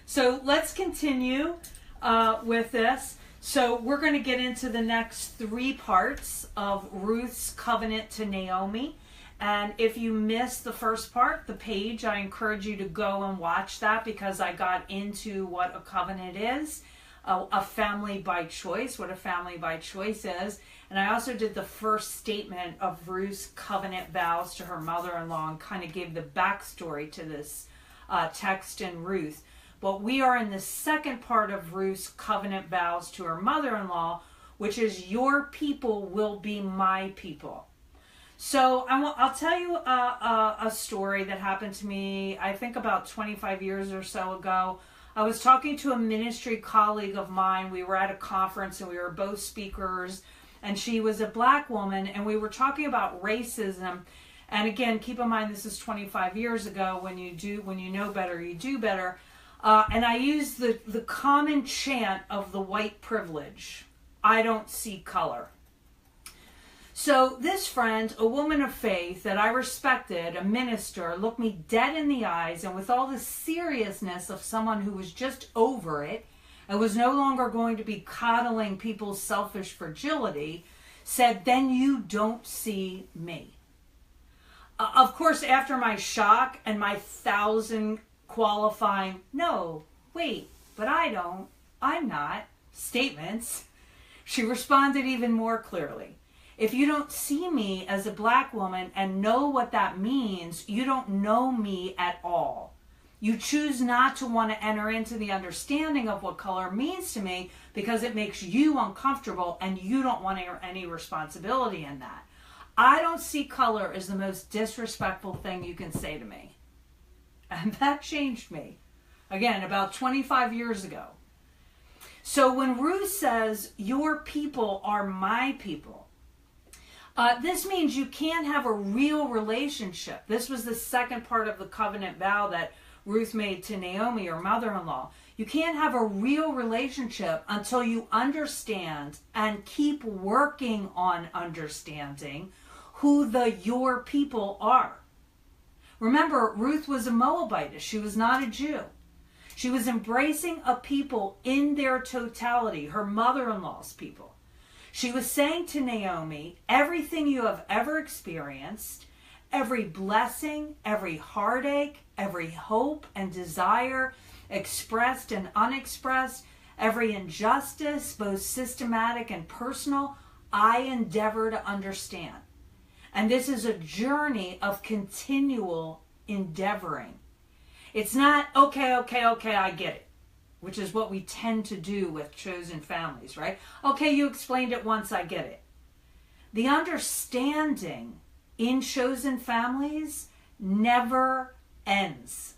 So let's continue with this. So we're going to get into the next 3 parts of Ruth's covenant to Naomi. And if you missed the first part, the page, I encourage you to go and watch that, because I got into what a covenant is, a family by choice, what a family by choice is. And I also did the first statement of Ruth's covenant vows to her mother-in-law and kind of gave the backstory to this text in Ruth. But we are in the second part of Ruth's covenant vows to her mother-in-law, which is, your people will be my people. So I'll tell you a story that happened to me, I think about 25 years or so ago. I was talking to a ministry colleague of mine. We were at a conference and we were both speakers, and she was a black woman, and we were talking about racism. And again, keep in mind, this is 25 years ago. When you know better, you do better. And I used the common chant of the white privilege: I don't see color. So this friend, a woman of faith that I respected, a minister, looked me dead in the eyes, and with all the seriousness of someone who was just over it and was no longer going to be coddling people's selfish fragility, said, "Then you don't see me." Of course, after my shock and my 1,000 qualifying, "No, wait, but I'm not," statements, she responded even more clearly. "If you don't see me as a black woman and know what that means, you don't know me at all. You choose not to want to enter into the understanding of what color means to me because it makes you uncomfortable, and you don't want any responsibility in that. I don't see color as the most disrespectful thing you can say to me." And that changed me. Again, about 25 years ago. So when Ruth says, "Your people are my people," this means you can't have a real relationship. This was the second part of the covenant vow that Ruth made to Naomi, her mother-in-law. You can't have a real relationship until you understand and keep working on understanding who your people are. Remember, Ruth was a Moabitess. She was not a Jew. She was embracing a people in their totality, her mother-in-law's people. She was saying to Naomi, everything you have ever experienced, every blessing, every heartache, every hope and desire, expressed and unexpressed, every injustice, both systematic and personal, I endeavor to understand. And this is a journey of continual endeavoring. It's not, okay, I get it, which is what we tend to do with chosen families, right? Okay, you explained it once, I get it. The understanding in chosen families never ends.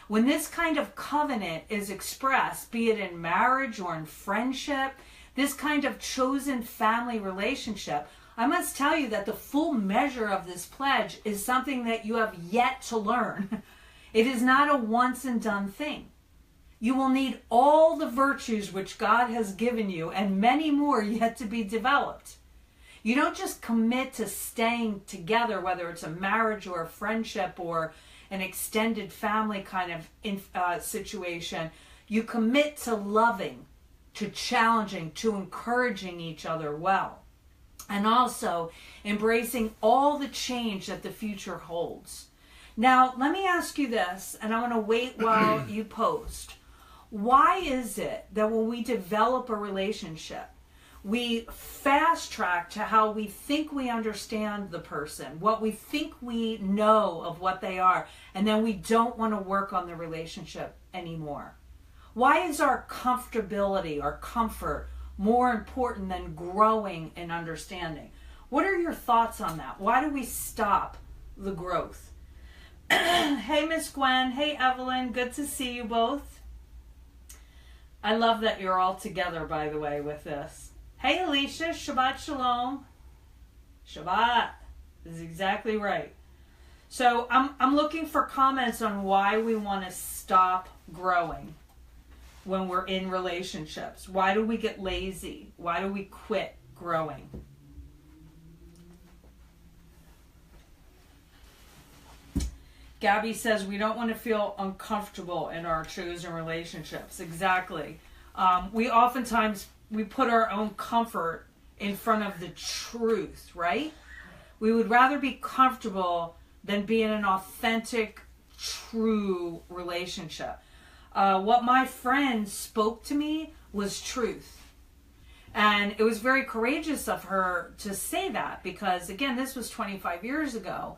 When this kind of covenant is expressed, be it in marriage or in friendship, this kind of chosen family relationship, I must tell you that the full measure of this pledge is something that you have yet to learn. It is not a once and done thing. You will need all the virtues which God has given you, and many more yet to be developed. You don't just commit to staying together, whether it's a marriage or a friendship or an extended family kind of situation. You commit to loving, to challenging, to encouraging each other well, and also embracing all the change that the future holds. Now, let me ask you this, and I'm going to wait while you post. Why is it that when we develop a relationship, we fast track to how we think we understand the person, what we think we know of what they are, and then we don't want to work on the relationship anymore? Why is our comfortability, our comfort, more important than growing and understanding? What are your thoughts on that? Why do we stop the growth? Hey, Miss Gwen. Hey, Evelyn. Good to see you both. I love that you're all together, by the way, with this. Hey, Alicia. Shabbat Shalom. Shabbat is exactly right. So I'm looking for comments on why we want to stop growing when we're in relationships. Why do we get lazy? Why do we quit growing? Gabby says we don't want to feel uncomfortable in our chosen relationships. Exactly. We oftentimes put our own comfort in front of the truth, right? We would rather be comfortable than be in an authentic, true relationship. What my friend spoke to me was truth. And it was very courageous of her to say that because, again, this was 25 years ago.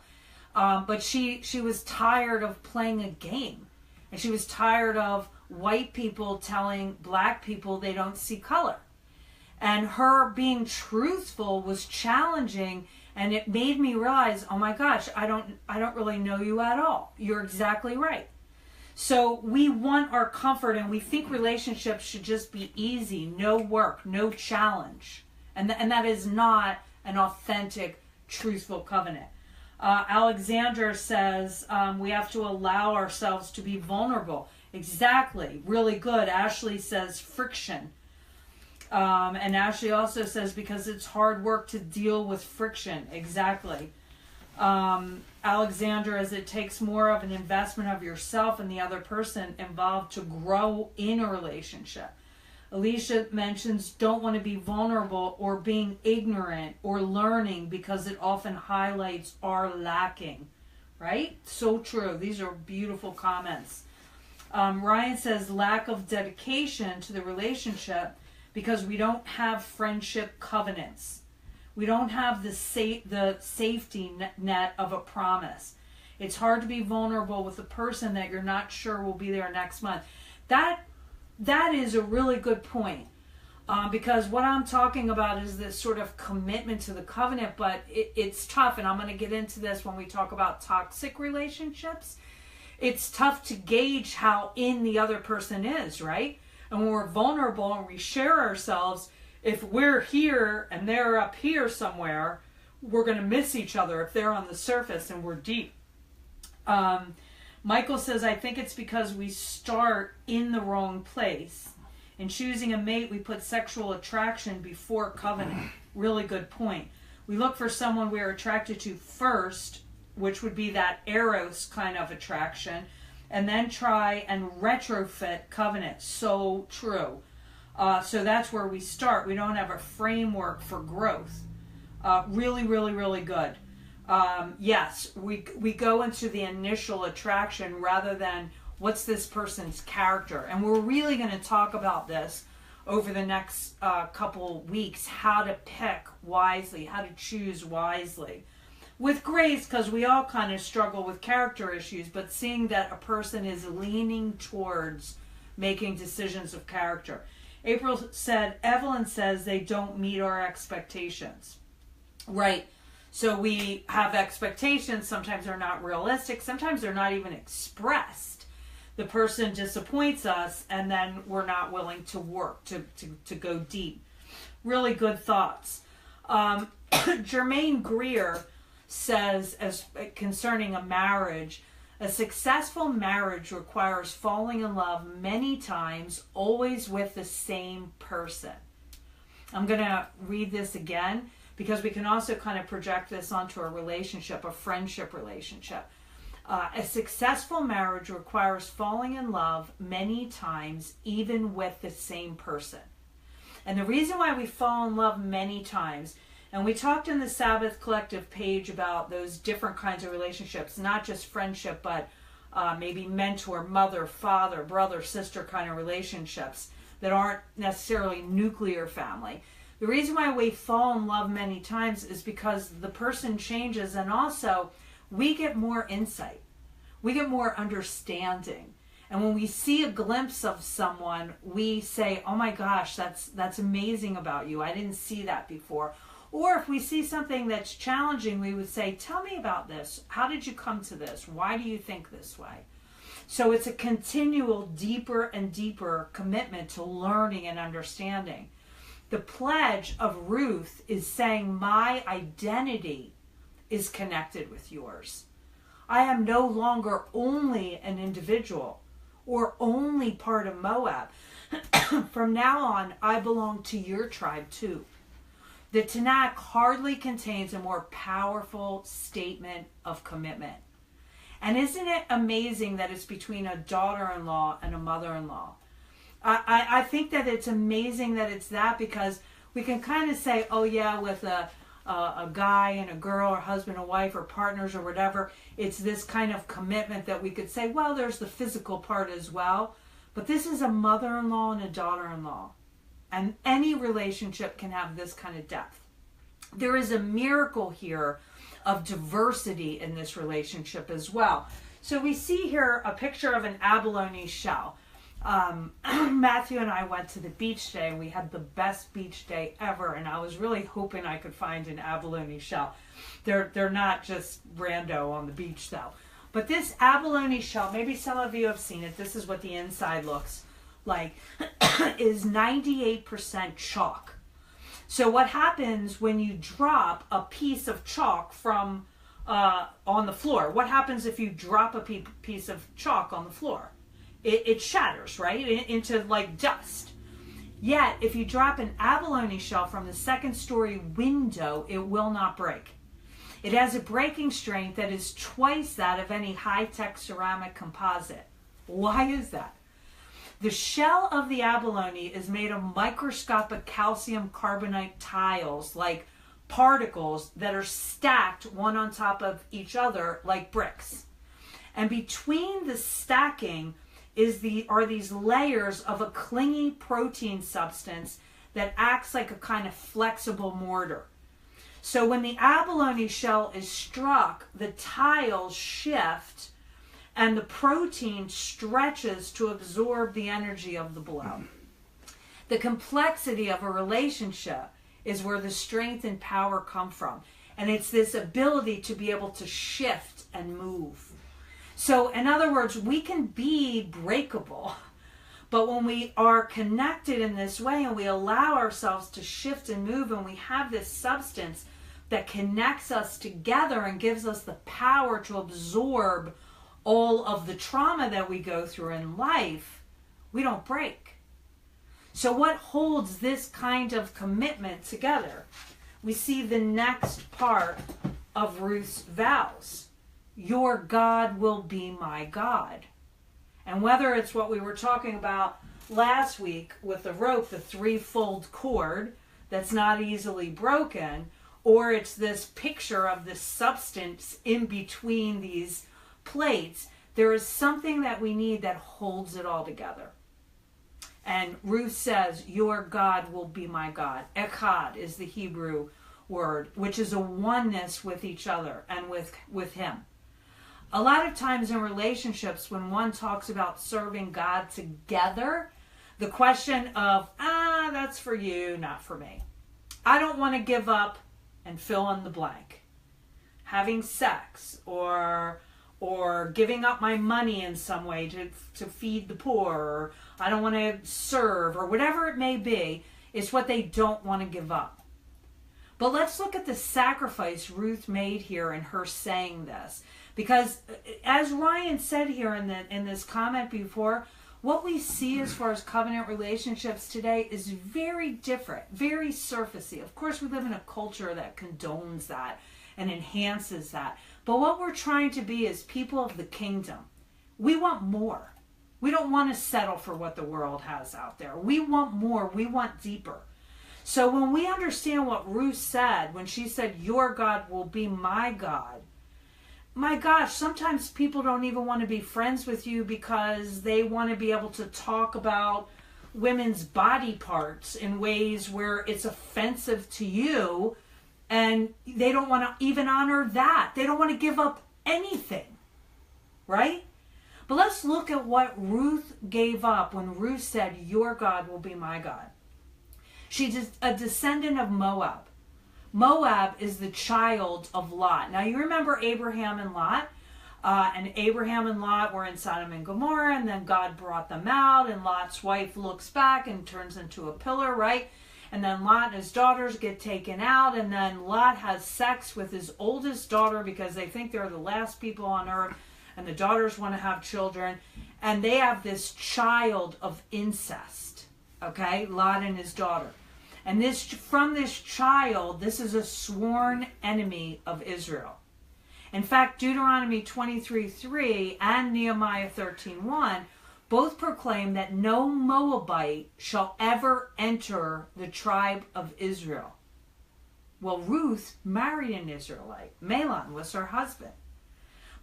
But she was tired of playing a game. And she was tired of white people telling black people they don't see color. And her being truthful was challenging, and it made me realize, oh my gosh, I don't really know you at all. You're exactly right. So we want our comfort, and we think relationships should just be easy, no work, no challenge. And that is not an authentic, truthful covenant. Alexander says we have to allow ourselves to be vulnerable. Exactly. Really good. Ashley says friction. And Ashley also says because it's hard work to deal with friction. Exactly. Alexander, as it takes more of an investment of yourself and the other person involved to grow in a relationship. Alicia mentions don't want to be vulnerable or being ignorant or learning because it often highlights our lacking. Right? So true. These are beautiful comments. Ryan says lack of dedication to the relationship because we don't have friendship covenants. We don't have the safety net of a promise. It's hard to be vulnerable with a person that you're not sure will be there next month. That is a really good point. Because what I'm talking about is this sort of commitment to the covenant, but it's tough, and I'm going to get into this when we talk about toxic relationships. It's tough to gauge how in the other person is, right? And when we're vulnerable and we share ourselves, if we're here and they're up here somewhere, we're going to miss each other if they're on the surface and we're deep. Michael says, I think it's because we start in the wrong place. In choosing a mate, we put sexual attraction before covenant. Really good point. We look for someone we're attracted to first, which would be that eros kind of attraction, and then try and retrofit covenant. So true. So that's where we start. We don't have a framework for growth. Really, really, really good. Yes, we go into the initial attraction rather than what's this person's character. And we're really going to talk about this over the next couple weeks, how to pick wisely, how to choose wisely. With grace, because we all kind of struggle with character issues, but seeing that a person is leaning towards making decisions of character. April said, Evelyn says they don't meet our expectations. Right. So we have expectations. Sometimes they're not realistic. Sometimes they're not even expressed. The person disappoints us, and then we're not willing to work, to go deep. Really good thoughts. Jermaine Greer says, as concerning a marriage, a successful marriage requires falling in love many times, always with the same person. I'm going to read this again because we can also kind of project this onto a relationship, a friendship relationship. A successful marriage requires falling in love many times, even with the same person. And the reason why we fall in love many times, and we talked in the Sabbath Collective page about those different kinds of relationships, not just friendship, but maybe mentor, mother, father, brother, sister kind of relationships that aren't necessarily nuclear family. The reason why we fall in love many times is because the person changes, and also we get more insight. We get more understanding. And when we see a glimpse of someone, we say, oh my gosh, that's amazing about you. I didn't see that before. Or if we see something that's challenging, we would say, tell me about this. How did you come to this? Why do you think this way? So it's a continual deeper and deeper commitment to learning and understanding. The pledge of Ruth is saying my identity is connected with yours. I am no longer only an individual or only part of Moab. From now on, I belong to your tribe too. The Tanakh hardly contains a more powerful statement of commitment. And isn't it amazing that it's between a daughter-in-law and a mother-in-law? I think that it's amazing that it's that, because we can kind of say, oh yeah, with a guy and a girl, or husband and wife, or partners, or whatever, it's this kind of commitment that we could say, well, there's the physical part as well. But this is a mother-in-law and a daughter-in-law. And any relationship can have this kind of depth. There is a miracle here of diversity in this relationship as well. So we see here a picture of an abalone shell. Matthew and I went to the beach day, and we had the best beach day ever, and I was really hoping I could find an abalone shell. They're not just rando on the beach though. But this abalone shell, maybe some of you have seen it, this is what the inside looks like, is 98% chalk. So what happens when you drop a piece of chalk from on the floor? What happens if you drop a piece of chalk on the floor? It shatters, right, into like dust. Yet, if you drop an abalone shell from the second-story window, it will not break. It has a breaking strength that is twice that of any high-tech ceramic composite. Why is that? The shell of the abalone is made of microscopic calcium carbonate tiles, like particles that are stacked one on top of each other like bricks. And between the stacking are these layers of a clingy protein substance that acts like a kind of flexible mortar. So when the abalone shell is struck, the tiles shift and the protein stretches to absorb the energy of the blow. The complexity of a relationship is where the strength and power come from. And it's this ability to be able to shift and move. So in other words, we can be breakable, but when we are connected in this way and we allow ourselves to shift and move, and we have this substance that connects us together and gives us the power to absorb all of the trauma that we go through in life, we don't break. So what holds this kind of commitment together? We see the next part of Ruth's vows. Your God will be my God. And whether it's what we were talking about last week with the rope, the threefold cord that's not easily broken, or it's this picture of this substance in between these plates, there is something that we need that holds it all together. And Ruth says, your God will be my God. Echad is the Hebrew word, which is a oneness with each other and with him. A lot of times in relationships, when one talks about serving God together, the question of, that's for you, not for me. I don't want to give up and fill in the blank. Having sex or giving up my money in some way to feed the poor, or I don't want to serve, or whatever it may be, is what they don't want to give up. But let's look at the sacrifice Ruth made here in her saying this. Because as Ryan said here in this comment before, what we see as far as covenant relationships today is very different, very surfacey. Of course, we live in a culture that condones that and enhances that. But what we're trying to be is people of the kingdom. We want more. We don't want to settle for what the world has out there. We want more. We want deeper. So when we understand what Ruth said, when she said, your God will be my God, my gosh, sometimes people don't even want to be friends with you because they want to be able to talk about women's body parts in ways where it's offensive to you, and they don't want to even honor that. They don't want to give up anything, right? But let's look at what Ruth gave up when Ruth said, your God will be my God. She's a descendant of Moab. Moab is the child of Lot. Now you remember Abraham and Lot. And Abraham and Lot were in Sodom and Gomorrah, and then God brought them out, and Lot's wife looks back and turns into a pillar, right? And then Lot and his daughters get taken out, and then Lot has sex with his oldest daughter because they think they're the last people on earth, and the daughters want to have children, and they have this child of incest, okay? Lot and his daughter. And from this child, this is a sworn enemy of Israel. In fact, Deuteronomy 23:3 and Nehemiah 13:1 both proclaim that no Moabite shall ever enter the tribe of Israel. Well, Ruth married an Israelite. Mahlon was her husband.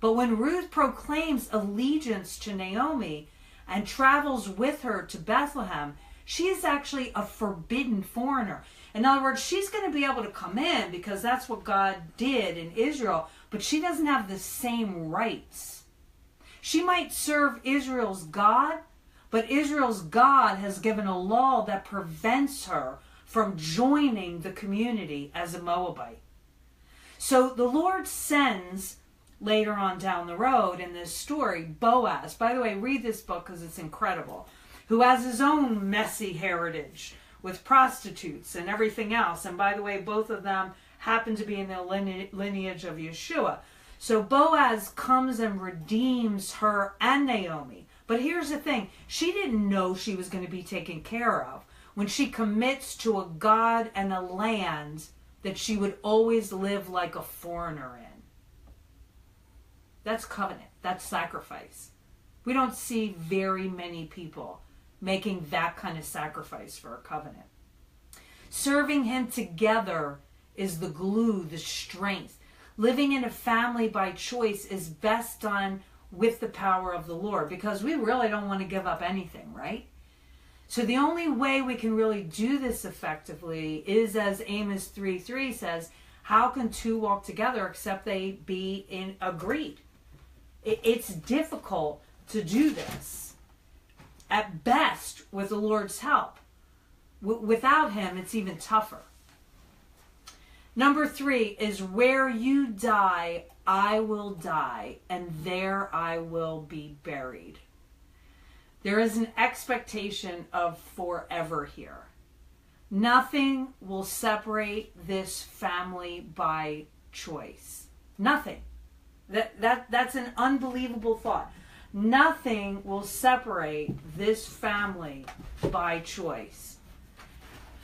But when Ruth proclaims allegiance to Naomi and travels with her to Bethlehem, she is actually a forbidden foreigner. In other words, she's going to be able to come in because that's what God did in Israel, but she doesn't have the same rights. She might serve Israel's God, but Israel's God has given a law that prevents her from joining the community as a Moabite. So the Lord sends, later on down the road in this story, Boaz. By the way, read this book because it's incredible. Who has his own messy heritage with prostitutes and everything else. And by the way, both of them happen to be in the lineage of Yeshua. So Boaz comes and redeems her and Naomi. But here's the thing. She didn't know she was going to be taken care of when she commits to a God and a land that she would always live like a foreigner in. That's covenant. That's sacrifice. We don't see very many people making that kind of sacrifice for a covenant. Serving him together is the glue, the strength. Living in a family by choice is best done with the power of the Lord, because we really don't want to give up anything, right? So the only way we can really do this effectively is, as Amos 3:3 says, how can two walk together except they be agreed? It's difficult to do this. At best, with the Lord's help. Without him, it's even tougher. Number 3 is, where you die, I will die, and there I will be buried. There is an expectation of forever here. Nothing will separate this family by choice. Nothing. That's an unbelievable thought. Nothing will separate this family by choice.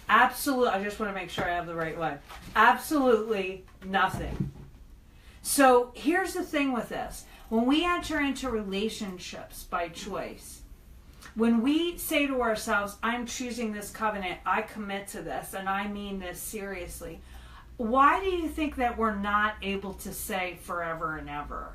Absolutely. I just want to make sure I have the right one. Absolutely nothing. So here's the thing with this. When we enter into relationships by choice, when we say to ourselves, I'm choosing this covenant, I commit to this, and I mean this seriously, why do you think that we're not able to say forever and ever?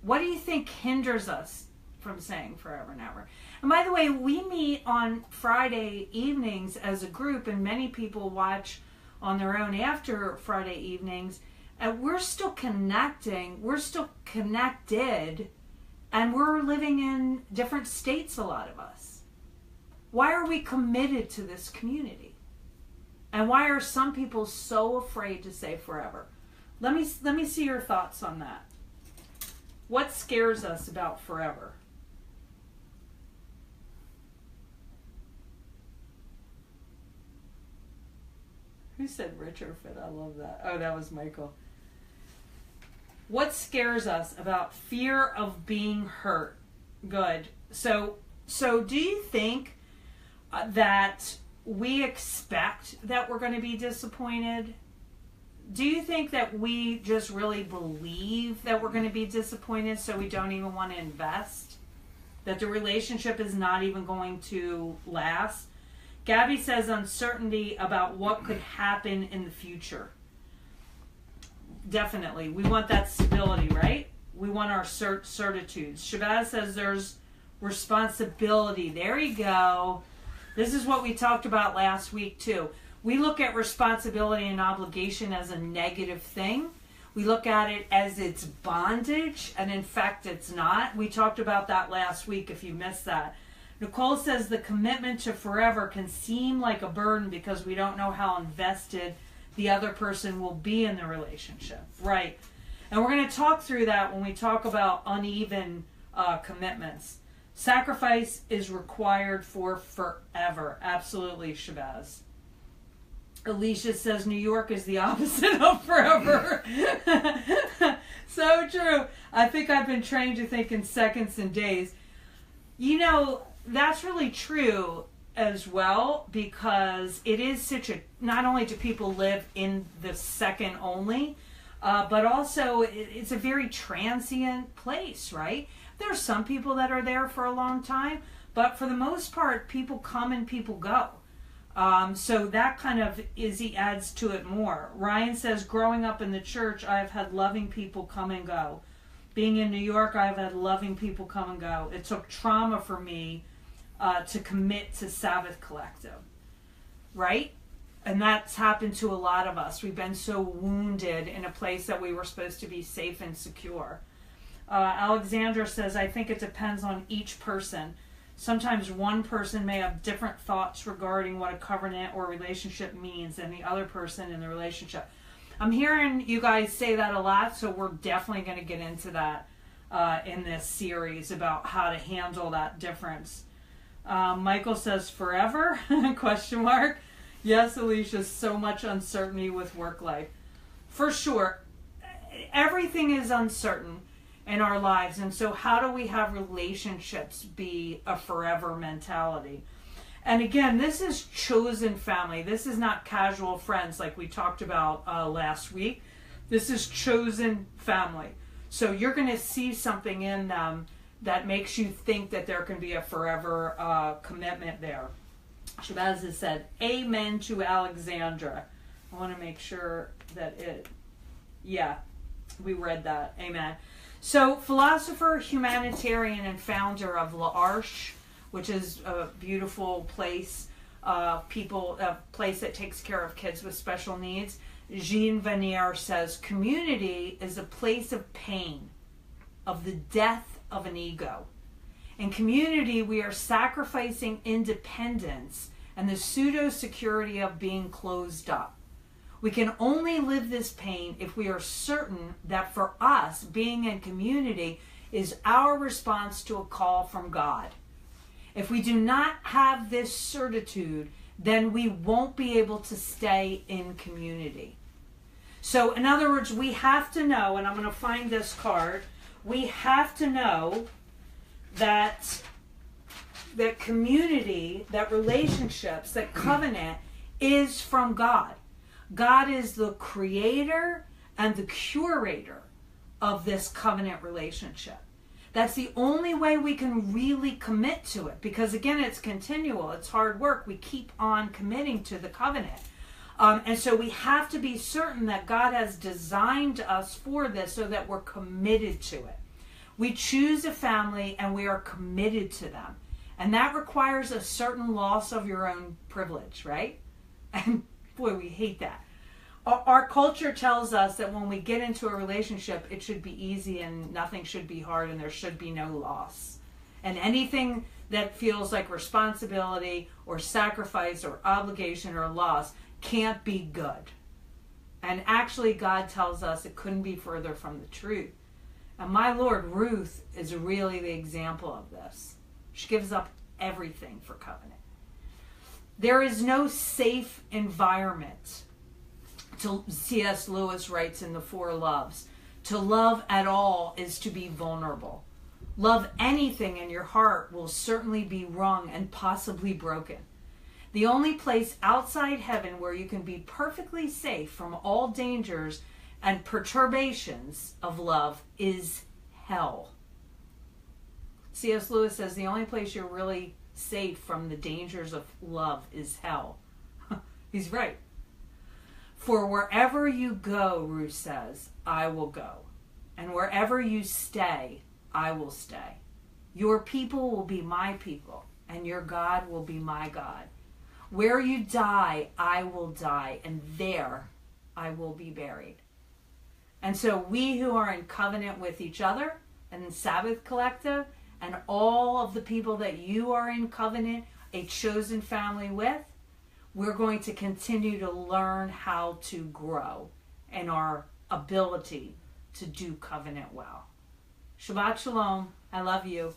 What do you think hinders us from saying forever and ever? And by the way, we meet on Friday evenings as a group, and many people watch on their own after Friday evenings, and we're still connecting, we're still connected, and we're living in different states, a lot of us. Why are we committed to this community? And why are some people so afraid to say forever? Let me see your thoughts on that. What scares us about forever? Who said retrofit? I love that. Oh, that was Michael. What scares us about fear of being hurt? Good. So do you think that we expect that we're going to be disappointed? Do you think that we just really believe that we're going to be disappointed, so we don't even want to invest? That the relationship is not even going to last? Gabby says uncertainty about what could happen in the future. Definitely. We want that stability, right? We want our certitudes. Shabazz says there's responsibility. There you go. This is what we talked about last week too. We look at responsibility and obligation as a negative thing. We look at it as it's bondage, and in fact it's not. We talked about that last week if you missed that. Nicole says the commitment to forever can seem like a burden because we don't know how invested the other person will be in the relationship. Right. And we're going to talk through that when we talk about uneven commitments. Sacrifice is required for forever. Absolutely, Shabazz. Alicia says New York is the opposite of forever. So true. I think I've been trained to think in seconds and days. You know, that's really true as well, because it is such a, not only do people live in the second only, but also it's a very transient place, right? There are some people that are there for a long time, but for the most part, people come and people go. So that kind of adds to it more. Ryan says, growing up in the church, I've had loving people come and go. Being in New York, I've had loving people come and go. It took trauma for me to commit to Sabbath Collective, right? And that's happened to a lot of us. We've been so wounded in a place that we were supposed to be safe and secure. Alexandra says, I think it depends on each person. Sometimes one person may have different thoughts regarding what a covenant or relationship means than the other person in the relationship. I'm hearing you guys say that a lot, so we're definitely going to get into that in this series about how to handle that difference. Michael says, forever? Question mark. Yes, Alicia, so much uncertainty with work life. For sure. Everything is uncertain in our lives. And so how do we have relationships be a forever mentality? And again, this is chosen family. This is not casual friends like we talked about last week. This is chosen family. So you're going to see something in them that makes you think that there can be a forever commitment there. Shabazz has said, amen to Alexandra. I want to make sure that we read that. Amen. So, philosopher, humanitarian, and founder of L'Arche, which is a beautiful place, a place that takes care of kids with special needs. Jean Vanier says, community is a place of pain, of the death of an ego. In community, we are sacrificing independence and the pseudo-security of being closed up. We can only live this pain if we are certain that for us, being in community is our response to a call from God. If we do not have this certitude, then we won't be able to stay in community. So, in other words, we have to know, and I'm going to find this card, we have to know that community, that relationships, that covenant is from God. God is the creator and the curator of this covenant relationship. That's the only way we can really commit to it, because again, it's continual, it's hard work. We keep on committing to the covenant. And so we have to be certain that God has designed us for this so that we're committed to it. We choose a family and we are committed to them. And that requires a certain loss of your own privilege, right? And boy, we hate that. Our culture tells us that when we get into a relationship, it should be easy and nothing should be hard and there should be no loss. And anything that feels like responsibility or sacrifice or obligation or loss can't be good. And actually, God tells us it couldn't be further from the truth. And my Lord, Ruth is really the example of this. She gives up everything for covenant. There is no safe environment. C.S. Lewis writes in The Four Loves, to love at all is to be vulnerable. Love anything in your heart will certainly be wrung and possibly broken. The only place outside heaven where you can be perfectly safe from all dangers and perturbations of love is hell. C.S. Lewis says the only place you're really safe from the dangers of love is hell. He's right. For wherever you go, Ruth says, I will go. And wherever you stay, I will stay. Your people will be my people, and your God will be my God. Where you die, I will die, and there I will be buried. And so we who are in covenant with each other, and the Sabbath Collective, and all of the people that you are in covenant, a chosen family with, we're going to continue to learn how to grow in our ability to do covenant well. Shabbat Shalom. I love you.